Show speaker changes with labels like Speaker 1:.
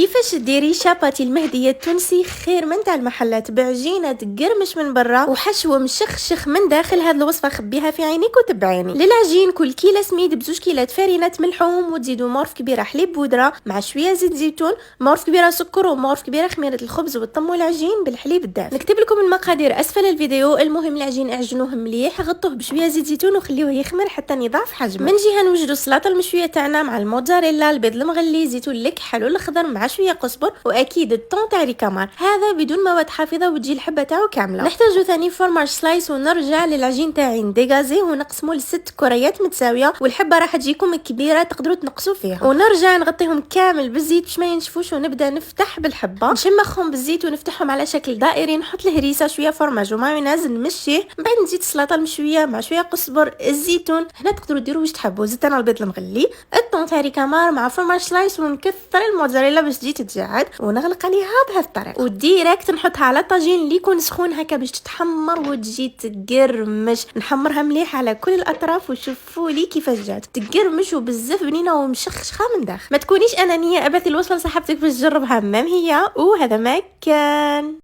Speaker 1: كيفاش ديري شاباتي المهديه التونسي خير من تاع المحلات بعجينه تقرمش من برا وحشوه مشخشخ من داخل. هذه الوصفه خبيها في عينيك وتبعيني. للعجين كل كيلو سميد بزوج كيلات فرينه ملحوم وتزيدوا مورف كبيره حليب بودره مع شويه زيت زيتون، مورف كبيره سكر ومورف كبيره خميره الخبز، وتطموا العجين بالحليب الدافئ. نكتب لكم المقادير اسفل الفيديو. المهم العجين اعجنوه مليح، غطوه بشويه زيت زيتون وخليوه يخمر حتى يضاعف حجمه. من جهه نوجدوا السلطه المشويه تاعنا مع الموتزاريلا، البيض المغلي، زيتون الحلو الاخضر مع شويه قزبر، واكيد الطون تاع ريكامار، هذا بدون مواد حافظه وتجي الحبه تاعو كامله. نحتاجو ثاني فرماج سلايس. ونرجع للعجين تاعي نديغازيه ونقسمه ل6 كريات متساويه، والحبه راح تجيكم كبيره تقدروا تنقصوا فيها. ونرجع نغطيهم كامل بالزيت باش ما ينشفوش، ونبدا نفتح بالحبه نشمخهم بالزيت ونفتحهم على شكل دائري. نحط الهريسه شويه فرماج ومايونيز نمشيه، من بعد نزيد السلطه المشويه مع شويه قزبر الزيتون. هنا تقدروا ديروا واش تحبوا. زدت انا البيض المغلي، الطون تاع ريكامار مع فرماج سلايس، ونكثر الموتزاريلا باش تجي تتجعد، ونغلق عليها بهذه الطريقه. وديريكت نحطها على الطاجين اللي يكون سخون هكا باش تتحمر وتجي تقرمش. نحمرها مليح على كل الاطراف وشوفوا لي كيفاش جات تقرمش وبزاف بنينه ومشخشخه من داخل. ما تكونيش انانيه، ابعثي الوصفه لصاحبتك باش تجربها مام هي. وهذا ما كان.